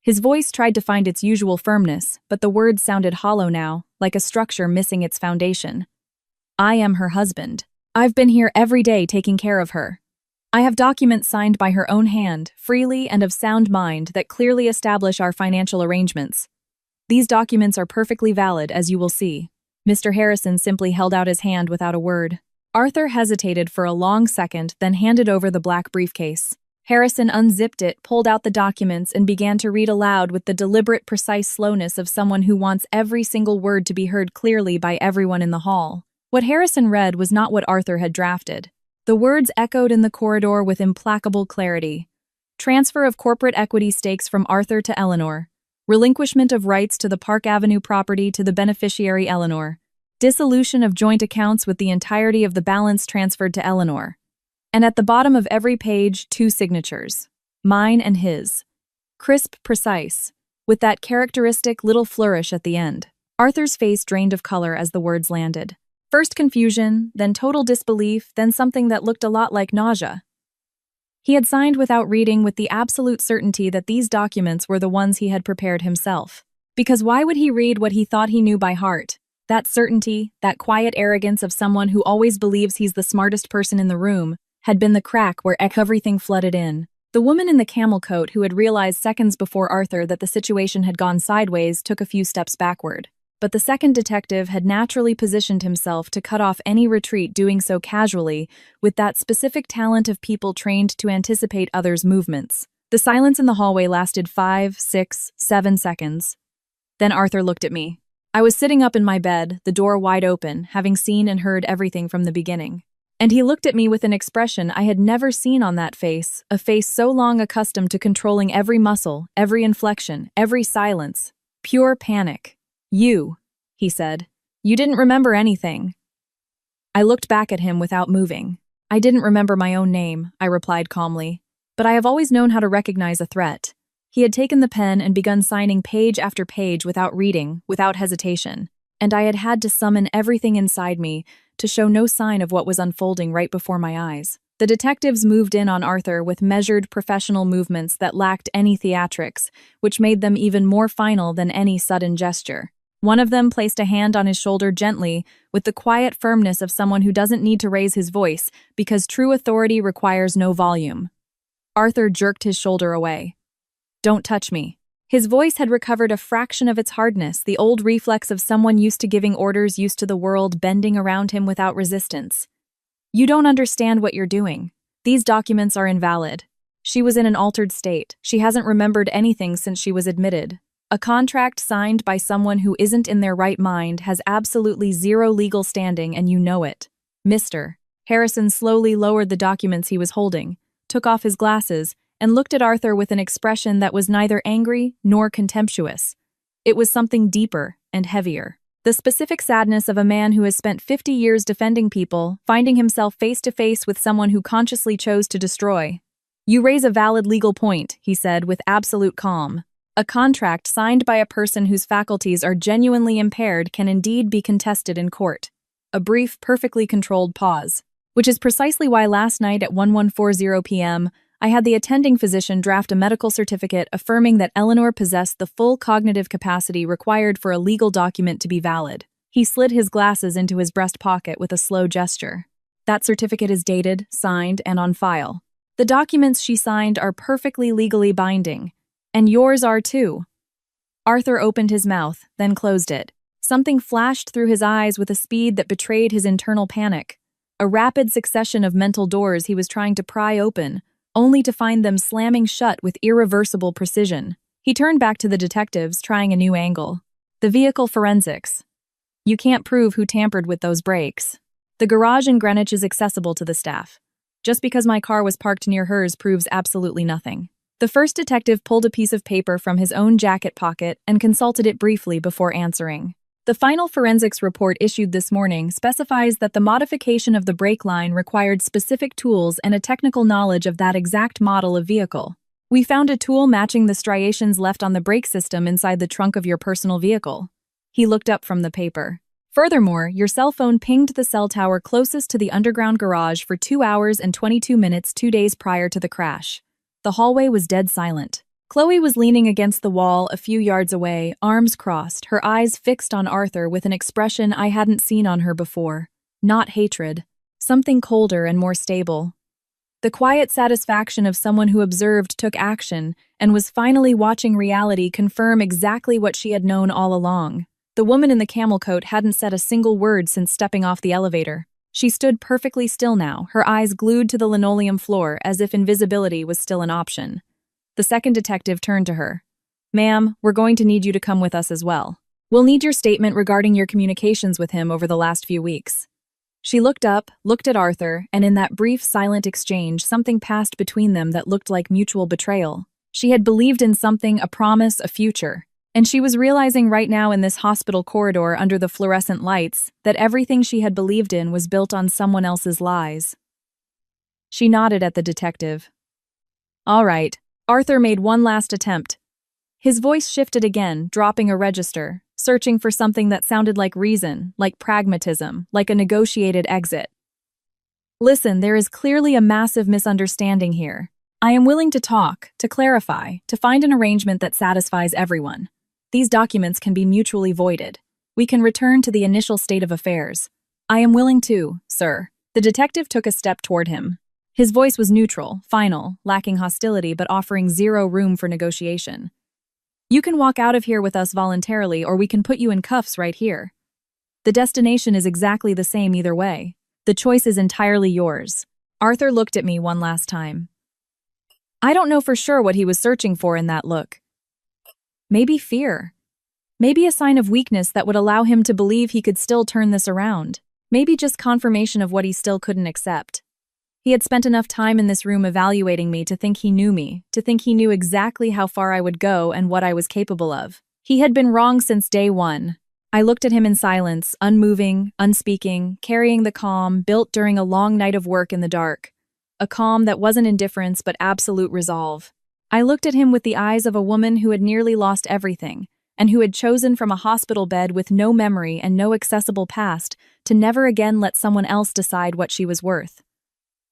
His voice tried to find its usual firmness, but the words sounded hollow now, like a structure missing its foundation. "I am her husband. I've been here every day taking care of her. I have documents signed by her own hand, freely and of sound mind, that clearly establish our financial arrangements. These documents are perfectly valid, as you will see." Mr. Harrison simply held out his hand without a word. Arthur hesitated for a long second, then handed over the black briefcase. Harrison unzipped it, pulled out the documents, and began to read aloud with the deliberate, precise slowness of someone who wants every single word to be heard clearly by everyone in the hall. What Harrison read was not what Arthur had drafted. The words echoed in the corridor with implacable clarity. Transfer of corporate equity stakes from Arthur to Eleanor. Relinquishment of rights to the Park Avenue property to the beneficiary Eleanor. Dissolution of joint accounts with the entirety of the balance transferred to Eleanor. And at the bottom of every page, 2 signatures. Mine and his. Crisp, precise, with that characteristic little flourish at the end. Arthur's face drained of color as the words landed. First confusion, then total disbelief, then something that looked a lot like nausea. He had signed without reading, with the absolute certainty that these documents were the ones he had prepared himself. Because why would he read what he thought he knew by heart? That certainty, that quiet arrogance of someone who always believes he's the smartest person in the room, had been the crack where everything flooded in. The woman in the camel coat, who had realized seconds before Arthur that the situation had gone sideways, took a few steps backward. But the second detective had naturally positioned himself to cut off any retreat, doing so casually, with that specific talent of people trained to anticipate others' movements. The silence in the hallway lasted 5, 6, 7 seconds. Then Arthur looked at me. I was sitting up in my bed, the door wide open, having seen and heard everything from the beginning. And he looked at me with an expression I had never seen on that face, a face so long accustomed to controlling every muscle, every inflection, every silence. Pure panic. You, he said. You didn't remember anything. I looked back at him without moving. I didn't remember my own name, I replied calmly. But I have always known how to recognize a threat. He had taken the pen and begun signing page after page without reading, without hesitation. And I had had to summon everything inside me to show no sign of what was unfolding right before my eyes. The detectives moved in on Arthur with measured, professional movements that lacked any theatrics, which made them even more final than any sudden gesture. One of them placed a hand on his shoulder gently, with the quiet firmness of someone who doesn't need to raise his voice because true authority requires no volume. Arthur jerked his shoulder away. Don't touch me. His voice had recovered a fraction of its hardness, the old reflex of someone used to giving orders, used to the world bending around him without resistance. You don't understand what you're doing. These documents are invalid. She was in an altered state. She hasn't remembered anything since she was admitted. A contract signed by someone who isn't in their right mind has absolutely zero legal standing, and you know it. Mr. Harrison slowly lowered the documents he was holding, took off his glasses, and looked at Arthur with an expression that was neither angry nor contemptuous. It was something deeper and heavier. The specific sadness of a man who has spent 50 years defending people, finding himself face to face with someone who consciously chose to destroy. You raise a valid legal point, he said with absolute calm. A contract signed by a person whose faculties are genuinely impaired can indeed be contested in court. A brief, perfectly controlled pause. Which is precisely why last night at 11:40 p.m., I had the attending physician draft a medical certificate affirming that Eleanor possessed the full cognitive capacity required for a legal document to be valid. He slid his glasses into his breast pocket with a slow gesture. That certificate is dated, signed, and on file. The documents she signed are perfectly legally binding. And yours are too. Arthur opened his mouth, then closed it. Something flashed through his eyes with a speed that betrayed his internal panic. A rapid succession of mental doors he was trying to pry open, only to find them slamming shut with irreversible precision. He turned back to the detectives, trying a new angle. The vehicle forensics. You can't prove who tampered with those brakes. The garage in Greenwich is accessible to the staff. Just because my car was parked near hers proves absolutely nothing. The first detective pulled a piece of paper from his own jacket pocket and consulted it briefly before answering. The final forensics report issued this morning specifies that the modification of the brake line required specific tools and a technical knowledge of that exact model of vehicle. We found a tool matching the striations left on the brake system inside the trunk of your personal vehicle. He looked up from the paper. Furthermore, your cell phone pinged the cell tower closest to the underground garage for 2 hours and 22 minutes 2 days prior to the crash. The hallway was dead silent. Chloe was leaning against the wall a few yards away, arms crossed, her eyes fixed on Arthur with an expression I hadn't seen on her before. Not hatred. Something colder and more stable. The quiet satisfaction of someone who observed, took action, and was finally watching reality confirm exactly what she had known all along. The woman in the camel coat hadn't said a single word since stepping off the elevator. She stood perfectly still now, her eyes glued to the linoleum floor as if invisibility was still an option. The second detective turned to her. Ma'am, we're going to need you to come with us as well. We'll need your statement regarding your communications with him over the last few weeks. She looked up, looked at Arthur, and in that brief, silent exchange, something passed between them that looked like mutual betrayal. She had believed in something, a promise, a future. And she was realizing right now in this hospital corridor under the fluorescent lights that everything she had believed in was built on someone else's lies. She nodded at the detective. All right. Arthur made one last attempt. His voice shifted again, dropping a register, searching for something that sounded like reason, like pragmatism, like a negotiated exit. Listen, there is clearly a massive misunderstanding here. I am willing to talk, to clarify, to find an arrangement that satisfies everyone. These documents can be mutually voided. We can return to the initial state of affairs. I am willing to, sir. The detective took a step toward him. His voice was neutral, final, lacking hostility but offering zero room for negotiation. You can walk out of here with us voluntarily, or we can put you in cuffs right here. The destination is exactly the same either way. The choice is entirely yours. Arthur looked at me one last time. I don't know for sure what he was searching for in that look. Maybe fear. Maybe a sign of weakness that would allow him to believe he could still turn this around. Maybe just confirmation of what he still couldn't accept. He had spent enough time in this room evaluating me, to think he knew exactly how far I would go and what I was capable of. He had been wrong since day one. I looked at him in silence, unmoving, unspeaking, carrying the calm built during a long night of work in the dark. A calm that wasn't indifference but absolute resolve. I looked at him with the eyes of a woman who had nearly lost everything, and who had chosen from a hospital bed with no memory and no accessible past to never again let someone else decide what she was worth.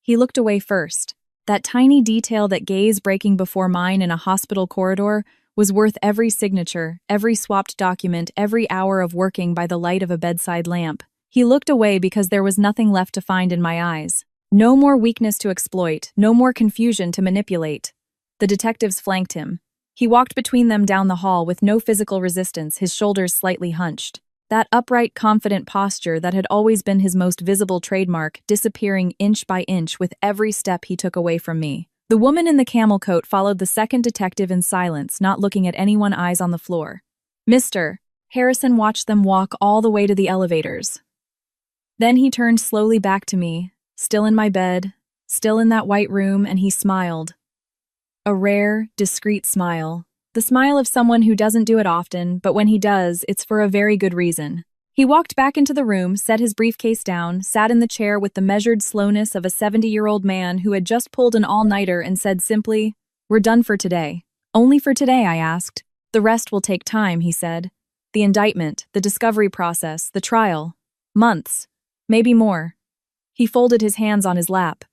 He looked away first. That tiny detail, that gaze breaking before mine in a hospital corridor, was worth every signature, every swapped document, every hour of working by the light of a bedside lamp. He looked away because there was nothing left to find in my eyes. No more weakness to exploit, no more confusion to manipulate. The detectives flanked him. He walked between them down the hall with no physical resistance, his shoulders slightly hunched. That upright, confident posture that had always been his most visible trademark disappearing inch by inch with every step he took away from me. The woman in the camel coat followed the second detective in silence, not looking at anyone's eyes on the floor. "Mr." Harrison watched them walk all the way to the elevators. Then he turned slowly back to me, still in my bed, still in that white room, and he smiled. A rare, discreet smile. The smile of someone who doesn't do it often, but when he does, it's for a very good reason. He walked back into the room, set his briefcase down, sat in the chair with the measured slowness of a 70-year-old man who had just pulled an all-nighter and said simply, "We're done for today." "Only for today?" I asked. "The rest will take time," he said. "The indictment, the discovery process, the trial. Months. Maybe more." He folded his hands on his lap.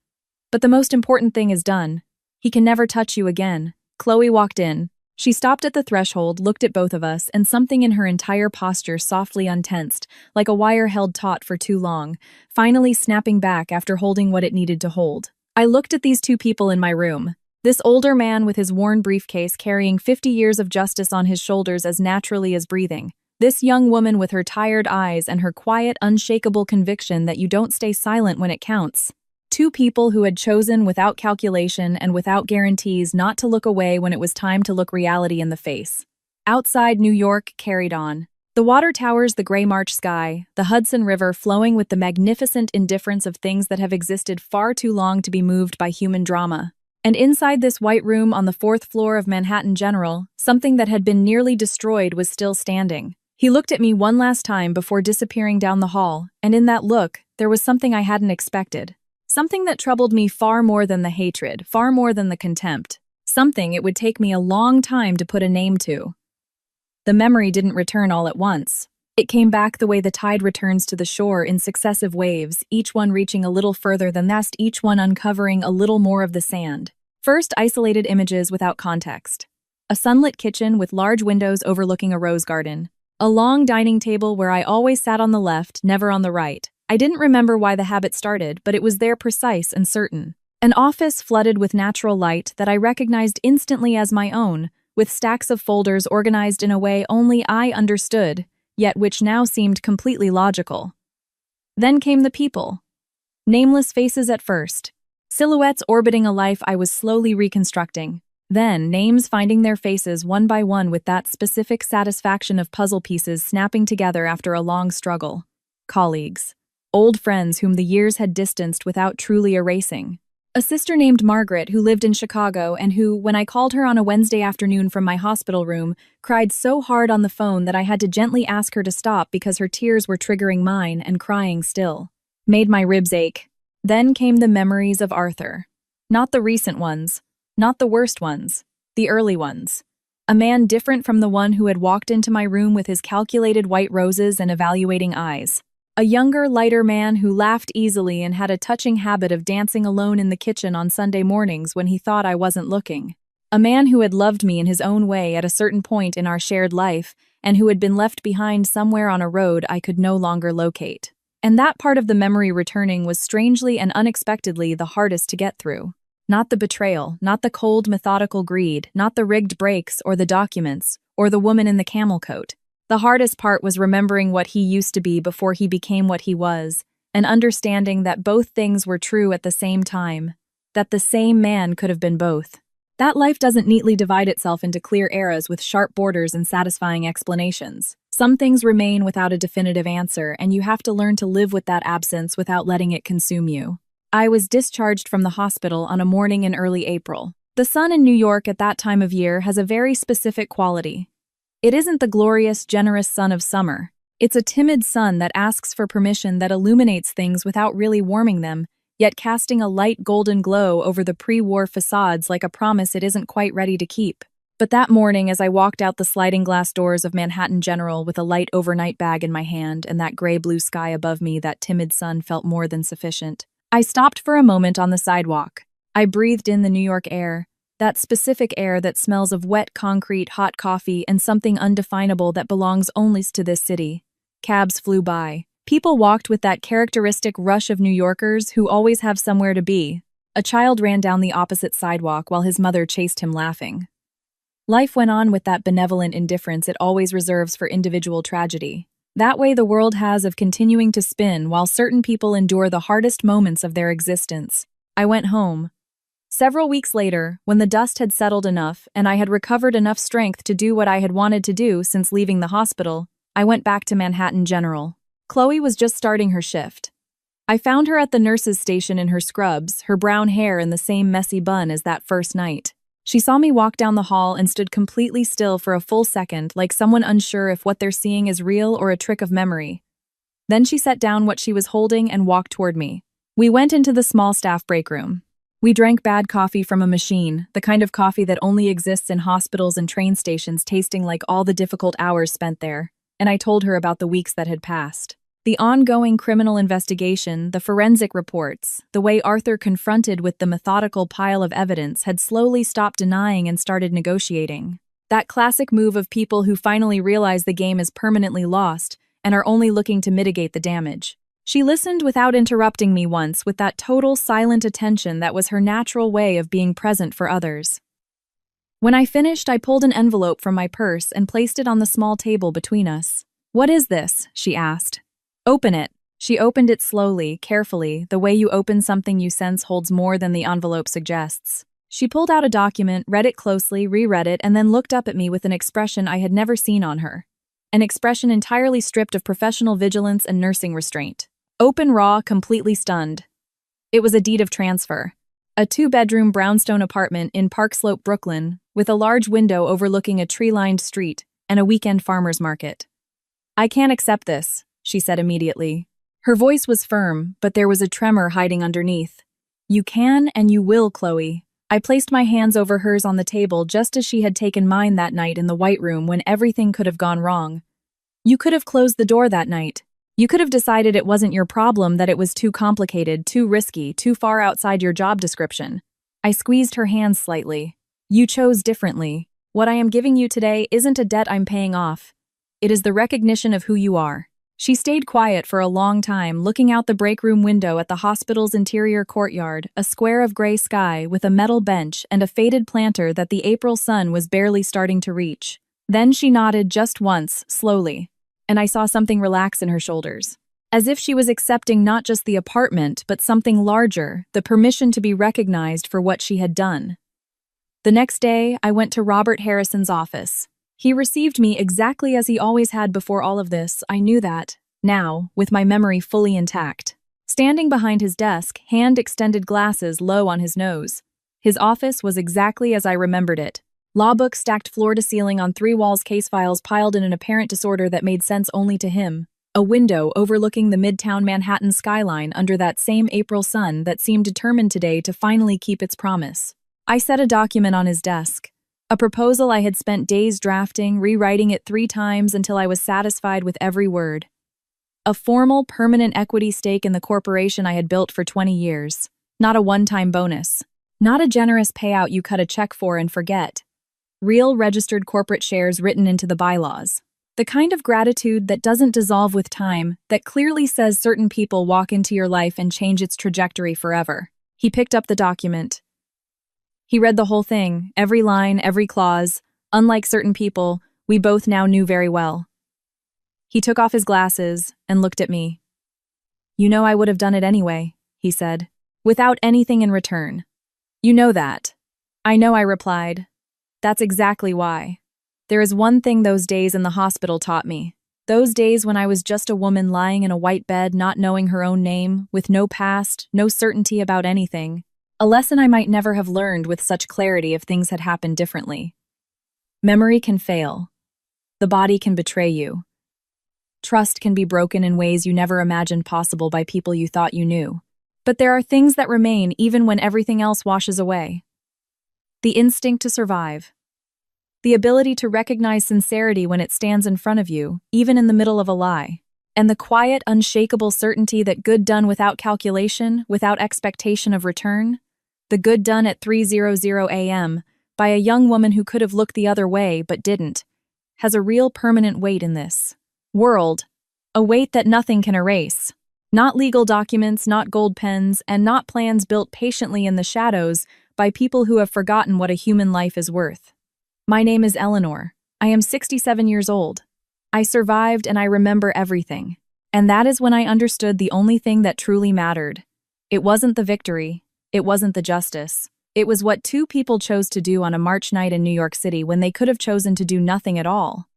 "But the most important thing is done. He can never touch you again." Chloe walked in. She stopped at the threshold, looked at both of us, and something in her entire posture softly untensed, like a wire held taut for too long, finally snapping back after holding what it needed to hold. I looked at these two people in my room. This older man with his worn briefcase carrying 50 years of justice on his shoulders as naturally as breathing. This young woman with her tired eyes and her quiet, unshakable conviction that you don't stay silent when it counts. Two people who had chosen without calculation and without guarantees not to look away when it was time to look reality in the face. Outside, New York carried on. The water towers, the gray March sky, the Hudson River flowing with the magnificent indifference of things that have existed far too long to be moved by human drama. And inside this white room on the 4th floor of Manhattan General, something that had been nearly destroyed was still standing. He looked at me one last time before disappearing down the hall, and in that look, there was something I hadn't expected. Something that troubled me far more than the hatred, far more than the contempt. Something it would take me a long time to put a name to. The memory didn't return all at once. It came back the way the tide returns to the shore in successive waves, each one reaching a little further than that, each one uncovering a little more of the sand. First, isolated images without context. A sunlit kitchen with large windows overlooking a rose garden. A long dining table where I always sat on the left, never on the right. I didn't remember why the habit started, but it was there, precise and certain. An office flooded with natural light that I recognized instantly as my own, with stacks of folders organized in a way only I understood, yet which now seemed completely logical. Then came the people. Nameless faces at first. Silhouettes orbiting a life I was slowly reconstructing. Then, names finding their faces one by one with that specific satisfaction of puzzle pieces snapping together after a long struggle. Colleagues. Old friends whom the years had distanced without truly erasing. A sister named Margaret who lived in Chicago and who, when I called her on a Wednesday afternoon from my hospital room, cried so hard on the phone that I had to gently ask her to stop because her tears were triggering mine and crying still. Made my ribs ache. Then came the memories of Arthur. Not the recent ones. Not the worst ones. The early ones. A man different from the one who had walked into my room with his calculated white roses and evaluating eyes. A younger, lighter man who laughed easily and had a touching habit of dancing alone in the kitchen on Sunday mornings when he thought I wasn't looking. A man who had loved me in his own way at a certain point in our shared life, and who had been left behind somewhere on a road I could no longer locate. And that part of the memory returning was strangely and unexpectedly the hardest to get through. Not the betrayal, not the cold, methodical greed, not the rigged brakes or the documents, or the woman in the camel coat. The hardest part was remembering what he used to be before he became what he was, and understanding that both things were true at the same time, that the same man could have been both. That life doesn't neatly divide itself into clear eras with sharp borders and satisfying explanations. Some things remain without a definitive answer, and you have to learn to live with that absence without letting it consume you. I was discharged from the hospital on a morning in early April. The sun in New York at that time of year has a very specific quality. It isn't the glorious, generous sun of summer. It's a timid sun that asks for permission, that illuminates things without really warming them, yet casting a light golden glow over the pre-war facades like a promise it isn't quite ready to keep. But that morning, as I walked out the sliding glass doors of Manhattan General with a light overnight bag in my hand and that gray-blue sky above me, that timid sun felt more than sufficient. I stopped for a moment on the sidewalk. I breathed in the New York air, that specific air that smells of wet concrete, hot coffee, and something undefinable that belongs only to this city. Cabs flew by. People walked with that characteristic rush of New Yorkers who always have somewhere to be. A child ran down the opposite sidewalk while his mother chased him laughing. Life went on with that benevolent indifference it always reserves for individual tragedy. That way the world has of continuing to spin while certain people endure the hardest moments of their existence. I went home. Several weeks later, when the dust had settled enough and I had recovered enough strength to do what I had wanted to do since leaving the hospital, I went back to Manhattan General. Chloe was just starting her shift. I found her at the nurse's station in her scrubs, her brown hair in the same messy bun as that first night. She saw me walk down the hall and stood completely still for a full second, like someone unsure if what they're seeing is real or a trick of memory. Then she set down what she was holding and walked toward me. We went into the small staff break room. We drank bad coffee from a machine, the kind of coffee that only exists in hospitals and train stations, tasting like all the difficult hours spent there. And I told her about the weeks that had passed. The ongoing criminal investigation, the forensic reports, the way Arthur confronted with the methodical pile of evidence had slowly stopped denying and started negotiating. That classic move of people who finally realize the game is permanently lost and are only looking to mitigate the damage. She listened without interrupting me once, with that total silent attention that was her natural way of being present for others. When I finished, I pulled an envelope from my purse and placed it on the small table between us. "What is this?" she asked. "Open it." She opened it slowly, carefully, the way you open something you sense holds more than the envelope suggests. She pulled out a document, read it closely, reread it, and then looked up at me with an expression I had never seen on her. An expression entirely stripped of professional vigilance and nursing restraint. Open, raw, completely stunned. It was a deed of transfer. A 2-bedroom brownstone apartment in Park Slope, Brooklyn, with a large window overlooking a tree-lined street and a weekend farmer's market. "I can't accept this," she said immediately. Her voice was firm, but there was a tremor hiding underneath. "You can and you will, Chloe." I placed my hands over hers on the table just as she had taken mine that night in the White Room when everything could have gone wrong. You could have closed the door that night. You could have decided it wasn't your problem, that it was too complicated, too risky, too far outside your job description. I squeezed her hands slightly. You chose differently. What I am giving you today isn't a debt I'm paying off. It is the recognition of who you are. She stayed quiet for a long time, looking out the break room window at the hospital's interior courtyard, a square of gray sky with a metal bench and a faded planter that the April sun was barely starting to reach. Then she nodded just once, slowly, and I saw something relax in her shoulders. As if she was accepting not just the apartment, but something larger, the permission to be recognized for what she had done. The next day, I went to Robert Harrison's office. He received me exactly as he always had before all of this. I knew that, now, with my memory fully intact. Standing behind his desk, hand-extended glasses low on his nose. His office was exactly as I remembered it. Law books stacked floor to ceiling on 3 walls, case files piled in an apparent disorder that made sense only to him. A window overlooking the midtown Manhattan skyline under that same April sun that seemed determined today to finally keep its promise. I set a document on his desk. A proposal I had spent days drafting, rewriting it 3 times until I was satisfied with every word. A formal, permanent equity stake in the corporation I had built for 20 years. Not a one-time bonus. Not a generous payout you cut a check for and forget. Real registered corporate shares written into the bylaws. The kind of gratitude that doesn't dissolve with time, that clearly says certain people walk into your life and change its trajectory forever. He picked up the document. He read the whole thing, every line, every clause. Unlike certain people, we both now knew very well. He took off his glasses and looked at me. "You know I would have done it anyway," he said, "without anything in return. You know that." I know, I replied. That's exactly why. There is one thing those days in the hospital taught me. Those days when I was just a woman lying in a white bed, not knowing her own name, with no past, no certainty about anything. A lesson I might never have learned with such clarity if things had happened differently. Memory can fail. The body can betray you. Trust can be broken in ways you never imagined possible by people you thought you knew. But there are things that remain even when everything else washes away. The instinct to survive. The ability to recognize sincerity when it stands in front of you, even in the middle of a lie. And the quiet, unshakable certainty that good done without calculation, without expectation of return, the good done at 3:00 a.m., by a young woman who could have looked the other way but didn't, has a real permanent weight in this world, a weight that nothing can erase. Not legal documents, not gold pens, and not plans built patiently in the shadows by people who have forgotten what a human life is worth. My name is Eleanor. I am 67 years old. I survived and I remember everything. And that is when I understood the only thing that truly mattered. It wasn't the victory. It wasn't the justice. It was what two people chose to do on a March night in New York City when they could have chosen to do nothing at all.